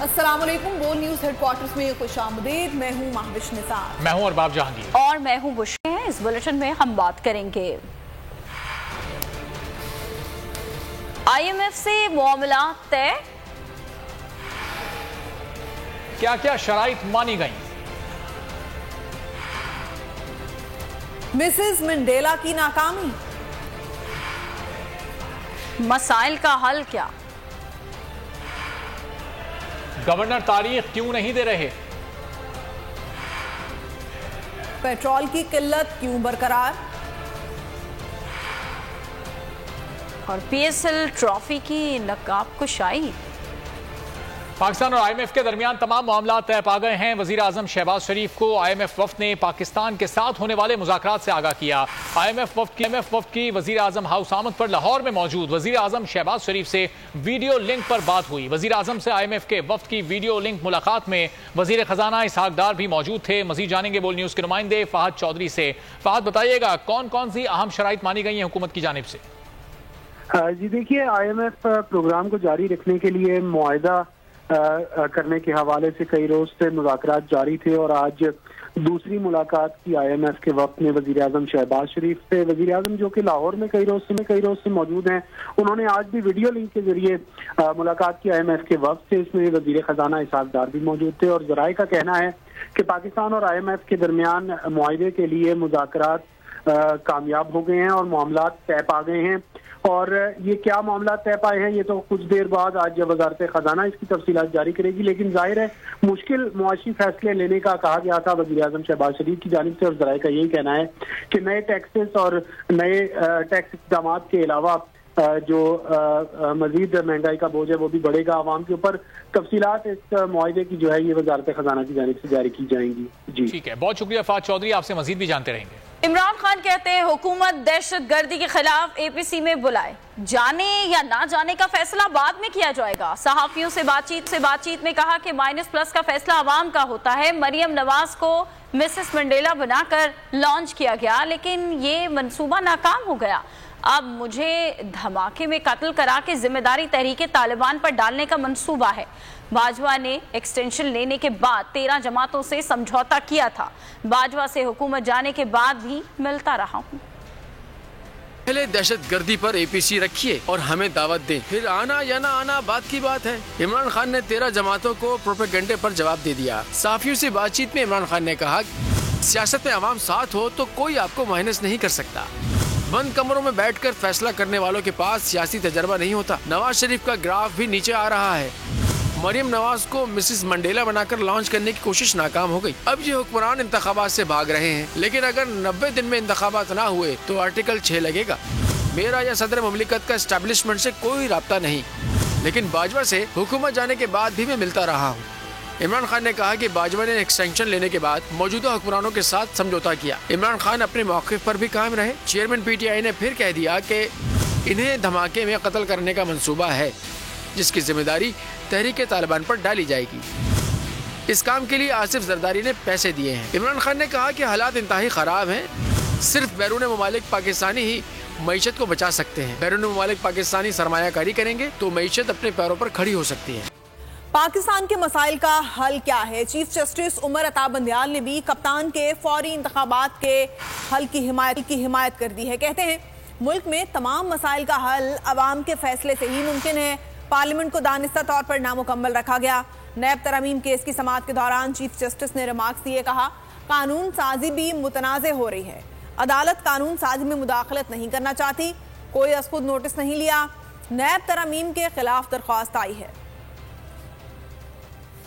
अस्सलाम वालेकुम। बोल न्यूज हेडक्वार्टर्स में खुशामदीद। मैं हूं महविश निसार। मैं हूं अरबाब जहांगीर और मैं हूं बुशरा। इस बुलेटिन में हम बात करेंगे IMF से मामला तय, क्या क्या शराइत मानी गई, मिसेस मंडेला की नाकामी, मसाइल का हल क्या, गवर्नर तारीख क्यों नहीं दे रहे, पेट्रोल की किल्लत क्यों बरकरार और PSL ट्रॉफी की नकाब कुशाई। पाकिस्तान और IMF के दरमियान तमाम मामला तय पा गए हैं। वजीर आजम शहबाज शरीफ को IMF वफ्द ने पाकिस्तान के साथ होने वाले मुज़ाकरात से आगाह किया। IMF वफ्द की वजीर आजम हाउस आमद पर लाहौर में मौजूद वजीर आजम शहबाज शरीफ से वीडियो लिंक पर बात हुई। वजीर आजम से IMF के वफ्द की वीडियो लिंक मुलाकात में वजीर खजाना इसहाक डार भी मौजूद थे। मजीद जानेंगे बोल न्यूज़ के नुमाइंदे फहद चौधरी से। फहद, बताइएगा कौन कौन सी अहम शराइत मानी गई हैं हुकूमत की जानिब से? जी देखिए, IMF प्रोग्राम को जारी रखने के लिए मुआहदा करने के हवाले से कई रोज से मुज़ाकरात जारी थे और आज दूसरी मुलाकात की IMF के वक्त में वजीर आजम शहबाज शरीफ से। वजीर आजम जो कि लाहौर में कई रोज से मौजूद हैं, उन्होंने आज भी वीडियो लिंक के जरिए मुलाकात की IMF के वक्त से। इसमें वजीर खजाना इसहाक डार भी मौजूद थे और जराए का कहना है कि पाकिस्तान और IMF के दरमियान मुआहदे के लिए मुज़ाकरात कामयाब हो गए हैं और मामला तय पा गए हैं। और ये क्या मामला तय पाए हैं, ये तो कुछ देर बाद आज वजारत खजाना इसकी तफसीलात जारी करेगी। लेकिन जाहिर है मुश्किल मुआशी फैसले लेने का कहा गया था वज़ीर आज़म शहबाज शरीफ की जानिब से और जराए का यही कहना है कि नए टैक्सेस और नए टैक्स इक़दाम के अलावा जो मजीद महंगाई का बोझ है वो भी बढ़ेगा आवाम के ऊपर। तफसीलात इस मुआहदे की जो है ये वजारत खजाना की जानिब से जारी की जाएंगी। जी ठीक है, बहुत शुक्रिया फहद चौधरी, आपसे मजीद भी जानते रहेंगे। इमरान खान कहते हैं हुकूमत दहशतगर्दी के खिलाफ APC में बुलाए, जाने या ना जाने का फैसला बाद में किया जाएगा। सहाफियों से बातचीत में कहा कि -+ का फैसला अवाम का होता है। मरियम नवाज को मिसेस मंडेला बनाकर लॉन्च किया गया, लेकिन ये मंसूबा नाकाम हो गया। अब मुझे धमाके में कत्ल करा के जिम्मेदारी तहरीके तालिबान पर डालने का मंसूबा है। बाजवा ने एक्सटेंशन लेने के बाद 13 जमातों से समझौता किया था। बाजवा से हुकूमत जाने के बाद भी मिलता रहा हूँ। पहले दहशतगर्दी पर APC रखिए और हमें दावत दें, फिर आना या ना आना बात की बात है। इमरान खान ने 13 जमातों को प्रोपेगेंडे पर जवाब दे दिया। साफियों से बातचीत में इमरान खान ने कहा, सियासत में अवाम साथ हो तो कोई आपको माइनस नहीं कर सकता। बंद कमरों में बैठकर फैसला करने वालों के पास सियासी तजर्बा नहीं होता। नवाज शरीफ का ग्राफ भी नीचे आ रहा है। मरियम नवाज को मिसेस मंडेला बनाकर लॉन्च करने की कोशिश नाकाम हो गई। अब ये हुक्मरान इंतखाबात से भाग रहे हैं, लेकिन अगर 90 दिन में इंतखाबात ना हुए तो आर्टिकल 6 लगेगा। मेरा या सदर मुमलिकत का एस्टेब्लिशमेंट से कोई राब्ता नहीं, लेकिन बाजवा से हुकूमत जाने के बाद भी मैं मिलता रहा हूँ। इमरान खान ने कहा कि बाजवा ने एक्सटेंशन लेने के बाद मौजूदा हुक्मरानों के साथ समझौता किया। इमरान खान अपने मौक़िफ़ पर भी कायम रहे। चेयरमैन PTI ने फिर कह दिया कि इन्हें धमाके में कत्ल करने का मंसूबा है, जिसकी जिम्मेदारी तहरीके तालिबान पर डाली जाएगी। इस काम के लिए आसिफ जरदारी ने पैसे दिए हैं। इमरान खान ने कहा कि हालात इंतहाई ख़राब हैं, सिर्फ बैरून मुमालिक पाकिस्तानी ही मईशत को बचा सकते हैं। बैरून मुमालिक पाकिस्तानी सरमायाकारी करेंगे तो मईशत अपने पैरों पर खड़ी हो सकती है। पाकिस्तान के मसाइल का हल क्या है? चीफ जस्टिस उमर अता बंदियाल ने भी कप्तान के फौरी इंतखाबात के हल की हिमायत कर दी है। कहते हैं मुल्क में तमाम मसाइल का हल अवाम के फैसले से ही मुमकिन है। पार्लियामेंट को दानिस्ता तौर पर नामुकम्मल रखा गया। नैब तरमीम केस की समाअत के दौरान चीफ जस्टिस ने रिमार्क्स दिए, कहा कानून साजी भी मुतनाज़ हो रही है। अदालत कानून साजी में मुदाखलत नहीं करना चाहती, कोई अज़ खुद नोटिस नहीं लिया। नैब तरमीम के खिलाफ दरख्वास्त आई है।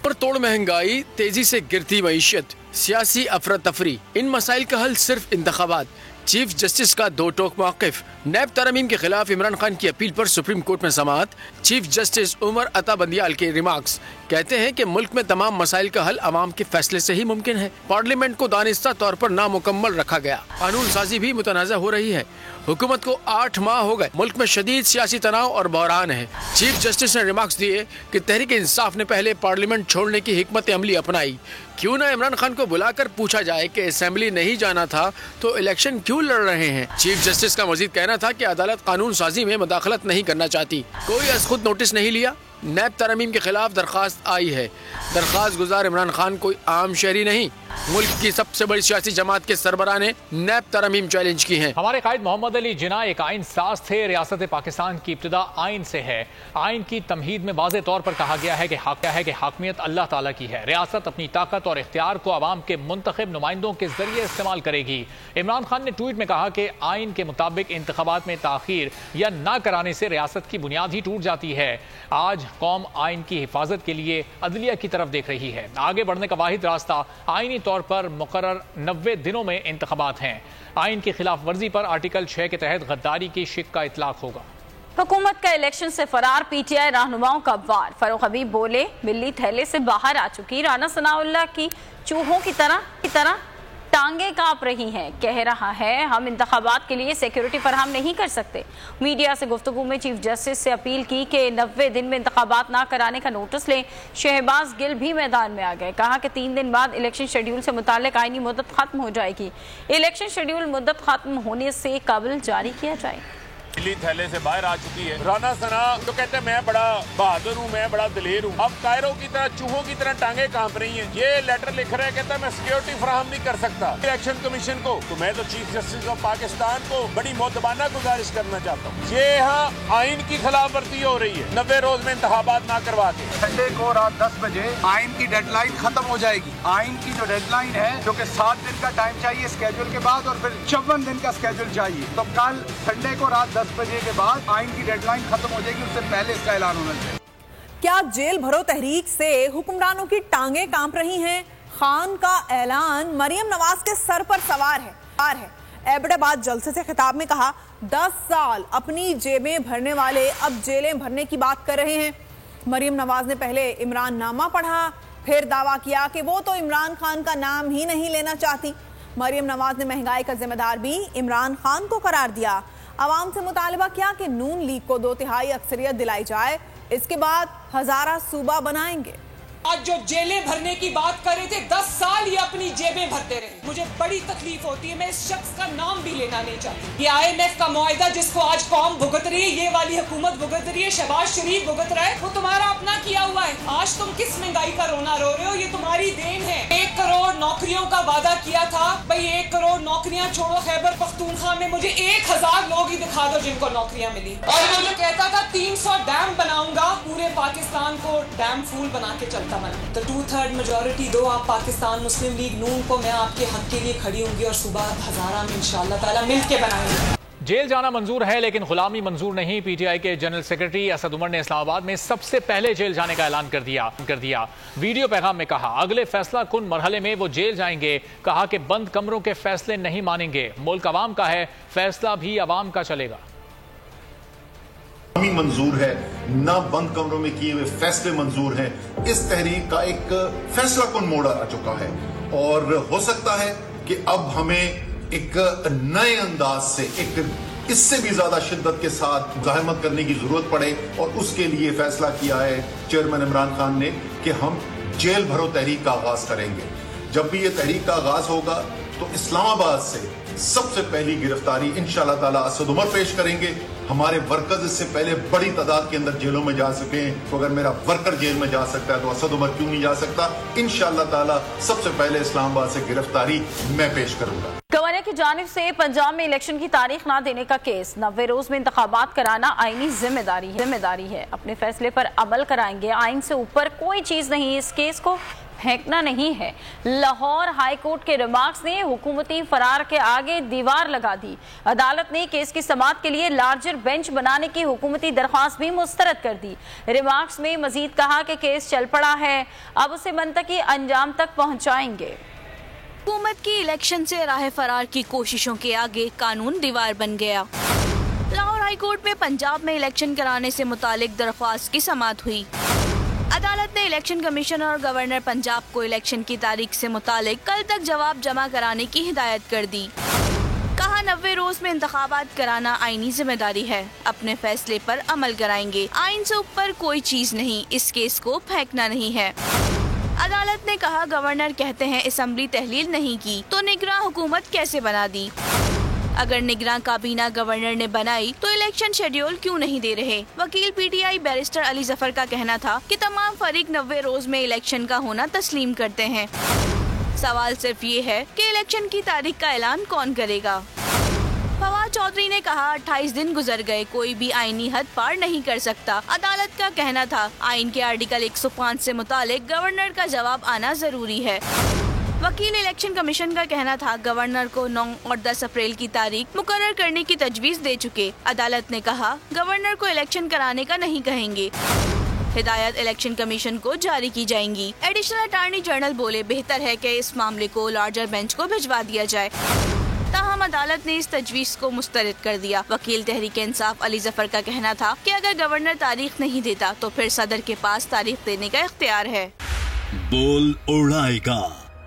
पर तोड़ महंगाई, तेजी से गिरती मईशत, सियासी अफरा तफरी, इन मसाइल का हल सिर्फ इंतखाबात। चीफ जस्टिस का दो टोक मौक़िफ़। नैब तरमीम के खिलाफ इमरान खान की अपील पर सुप्रीम कोर्ट में समाअत। चीफ जस्टिस उमर अता बंदियाल के रिमार्क्स कहते हैं कि मुल्क में तमाम मसाइल का हल अवाम के फैसले से ही मुमकिन है। पार्लियामेंट को दानिस्ता तौर पर नामुकम्मल रखा गया। कानून साजी भी मुतनाज़ा हो रही है। हुकूमत को 8 माह हो गए। मुल्क में शदीद सियासी तनाव और बहरान है। चीफ जस्टिस ने रिमार्क्स दिए कि तहरीक इंसाफ ने पहले पार्लियामेंट छोड़ने की हिकमत अमली अपनाई। क्यों न इमरान खान को बुलाकर पूछा जाए कि असेंबली नहीं जाना था तो इलेक्शन क्यों लड़ रहे हैं। चीफ जस्टिस का मजीद कहना था कि अदालत कानून साजी में मुदाखलत नहीं करना चाहती, कोई अज़ खुद नोटिस नहीं लिया। नैब तरमीम के खिलाफ दरख्वास्त आई है। दरख्वास्त गुजार इमरान खान कोई आम शहरी नहीं, मुल्क की सबसे बड़ी सियासी जमात के सरबराह ने नैब तरमीम चैलेंज की है। हमारे कायद मोहम्मद अली जिन्ना एक आइन साज थे। रियासत पाकिस्तान की इब्तिदा आइन से है। आइन की तमहीद में वाज़े तौर पर कहा गया है कि हाकमियत अल्लाह ताला की है। रियासत अपनी ताकत और इख्तियार को अवाम के मुंतखब नुमाइंदों के जरिए इस्तेमाल करेगी। इमरान खान ने ट्वीट में कहा कि आइन के मुताबिक इंतखाबात में ताखीर या ना कराने से रियासत की बुनियाद ही टूट जाती है। आज कौम आइन की हिफाजत के लिए अदलिया की तरफ देख रही है। आगे बढ़ने का वाहिद रास्ता आइनी तौर पर मुकर्रर 90 दिनों में इंतखाबात हैं। आइन की खिलाफ वर्जी पर आर्टिकल 6 के तहत गद्दारी की शिक का इतलाक होगा। हुकूमत का इलेक्शन से फरार पीटीआई रहनुमाओं का वार। फरूख हबीब बोले, बिल्ली थैले से बाहर आ चुकी। राना सनाउल्लाह की चूहों की तरह टांगे कांप रही हैं। कह रहा है हम इंतखाबात के लिए सिक्योरिटी फराहम नहीं कर सकते। मीडिया से गुफ्तगू में चीफ जस्टिस से अपील की कि 90 दिन में इंतखाबात ना कराने का नोटिस लें। शहबाज गिल भी मैदान में आ गए। कहा कि 3 दिन बाद इलेक्शन शेड्यूल से मुताल्लिक आईनी मुद्दत खत्म हो जाएगी। इलेक्शन शेड्यूल मुद्दत खत्म होने से कबल जारी किया जाए। बिल्ली थैले से बाहर आ चुकी है। राना सना तो कहते हैं मैं बड़ा बहादुर हूँ, मैं बड़ा दिलेर हूँ। अब कायरों की तरह चूहों की तरह टांगे कांप रही हैं। ये लेटर लिख रहा है, कहता है मैं सिक्योरिटी फराहम नहीं कर सकता इलेक्शन कमीशन को। तो मैं तो चीफ जस्टिस ऑफ पाकिस्तान को बड़ी मोतबाना गुजारिश करना चाहता हूँ। ये यहाँ आइन की खिलाफ वर्जी हो रही है। 90 रोज में इंतखाबात ना करवा के संडे को रात 10 बजे आइन की डेडलाइन खत्म हो जाएगी। आइन की जो डेडलाइन है, जो कि 7 दिन का टाइम चाहिए स्केड्यूल के बाद, और फिर 54 दिन का स्केड्यूल चाहिए। तो कल संडे को रात 10 बजे के बाद आइन की डेडलाइन खत्म हो जाएगी, उससे पहले इसका ऐलान होना चाहिए। क्या जेल भरो तहरीक से हुक्मरानों की टांगे कांप रही हैं? खान का ऐलान मरियम नवाज के सर पर सवार है। एबटाबाद जलसे से खिताब में कहा, 10 साल अपनी जेबें भरने वाले अब जेलें भरने की बात कर रहे हैं। मरियम नवाज ने पहले इमरान नामा पढ़ा, फिर दावा किया कि वो तो इमरान खान का नाम ही नहीं लेना चाहती। मरियम नवाज ने महंगाई का जिम्मेदार भी इमरान खान को करार दिया। आवाम से मुतालबा किया कि नून लीग को 2/3 अक्सरियत दिलाई जाए, इसके बाद हजारा सूबा बनाएंगे। आज जो जेलें भरने की बात कर रहे थे, 10 साल ये अपनी जेबें भरते रहे। मुझे बड़ी तकलीफ होती है, मैं इस शख्स का नाम भी लेना नहीं चाहती। ये IMF का मुआहिदा जिसको आज कौम भुगत रही है, ये वाली हुकूमत भुगत रही है, शहबाज शरीफ भुगत रहा है, वो तुम्हारा अपना किया हुआ है। आज तुम किस महंगाई का रोना रो रहे हो? ये तुम्हारी देन है। 1 करोड़ नौकरियों का वादा किया था भाई, 1 करोड़ नौकरियां छोड़ो, खैबर पख्तूनख्वा में मुझे 1000 लोग ही दिखा दो जिनको नौकरियां मिली। और वो जो कहता था 300 डैम बनाऊंगा, पूरे पाकिस्तान को डैम फूल बना के चलता। तो 2/3 मेजॉरिटी दो आप पाकिस्तान मुस्लिम लीग नून को, मैं आपके हक के लिए खड़ी होंगी और सुबह हजारा में इंशाअल्लाह ताला मिल के बनाएंगे। जेल जाना मंजूर है लेकिन गुलामी मंजूर नहीं। पीटीआई के जनरल सेक्रेटरी असद उमर ने इस्लामाबाद में सबसे पहले जेल जाने का ऐलान कर दिया। वीडियो पैगाम में कहा, अगले फैसला कुन मरहले में वो जेल जाएंगे। कहा कि बंद कमरों के फैसले नहीं मानेंगे। मुल्क अवाम का है, फैसला भी अवाम का चलेगा। मंजूर है ना, बंद कमरों में किए हुए फैसले मंजूर हैं। इस तहरीक का एक फैसला कुन मोड़ आ चुका है और हो सकता है कि अब हमें एक नए अंदाज से, एक इससे भी ज्यादा शिद्दत के साथ मुजाहिमत करने की जरूरत पड़े। और उसके लिए फैसला किया है चेयरमैन इमरान खान ने कि हम जेल भरो तहरीक का आगाज करेंगे। जब भी ये तहरीक का आगाज होगा तो इस्लामाबाद से सबसे पहली गिरफ्तारी इंशाअल्लाह ताला असद उमर पेश करेंगे। हमारे वर्कर्स इससे पहले बड़ी तादाद के अंदर जेलों में जा सके, तो अगर मेरा वर्कर जेल में जा सकता है तो असद उमर क्यों नहीं जा सकता? इंशाअल्लाह ताला सबसे पहले इस्लामाबाद से गिरफ्तारी मैं पेश करूंगा। गवर्नर की जानिब से पंजाब में इलेक्शन की तारीख ना देने का केस। 90 रोज में इंतखाबात कराना आईनी जिम्मेदारी है। अपने फैसले पर अमल कराएंगे। आइन से ऊपर कोई चीज नहीं। इस केस को फेंकना नहीं है। लाहौर हाई कोर्ट के रिमार्क्स ने हुकूमती फरार के आगे दीवार लगा दी। अदालत ने केस की समाअत के लिए लार्जर बेंच बनाने की हुकूमती दरख्वास्त भी मुस्तरद कर दी। रिमार्क्स में मजीद कहा कि केस चल पड़ा है, अब उसे मंतकी अंजाम तक पहुंचाएंगे। हुकूमत की इलेक्शन से राह फरार की कोशिशों के आगे कानून दीवार बन गया। लाहौर हाई कोर्ट में पंजाब में इलेक्शन कराने से मुतालिक दरख्वास्त की समाअत हुई। अदालत ने इलेक्शन कमीशन और गवर्नर पंजाब को इलेक्शन की तारीख से मुतालिक कल तक जवाब जमा कराने की हिदायत कर दी। कहा 90 रोज में इंतखाबात कराना आईनी जिम्मेदारी है। अपने फैसले पर अमल कराएंगे। आइन से ऊपर कोई चीज नहीं। इस केस को फेंकना नहीं है। अदालत ने कहा, गवर्नर कहते हैं असेंबली तहलील नहीं की तो निगरान हुकूमत कैसे बना दी। अगर निगरान काबीना गवर्नर ने बनाई तो इलेक्शन शेड्यूल क्यों नहीं दे रहे? वकील पीटीआई बैरिस्टर अली जफर का कहना था कि तमाम फरीक 90 रोज में इलेक्शन का होना तस्लीम करते हैं। सवाल सिर्फ ये है कि इलेक्शन की तारीख का ऐलान कौन करेगा। फवाद चौधरी ने कहा 28 दिन गुजर गए, कोई भी आईनी हद पार नहीं कर सकता। अदालत का कहना था आइन के आर्टिकल 105 से मुतालिक गवर्नर का जवाब आना जरूरी है। वकील इलेक्शन कमीशन का कहना था गवर्नर को 9 और 10 अप्रैल की तारीख मुकर्रर करने की तजवीज दे चुके। अदालत ने कहा गवर्नर को इलेक्शन कराने का नहीं कहेंगे, हिदायत इलेक्शन कमीशन को जारी की जाएंगी। एडिशनल अटॉर्नी जनरल बोले बेहतर है कि इस मामले को लार्जर बेंच को भिजवा दिया जाए, ताहम अदालत ने इस तजवीज को मुस्तरद कर दिया। वकील तहरीक इंसाफ अली जफर का कहना था कि अगर गवर्नर तारीख नहीं देता तो फिर सदर के पास तारीख देने का इख्तियार है। बोल उड़ाएगा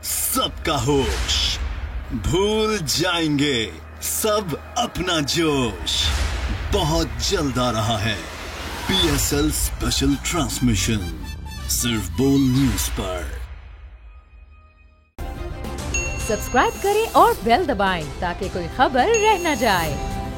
सबका होश, भूल जाएंगे सब अपना जोश। बहुत जल्द आ रहा है PSL स्पेशल ट्रांसमिशन, सिर्फ बोल न्यूज पर। सब्सक्राइब करें और बेल दबाएं ताकि कोई खबर रह न जाए।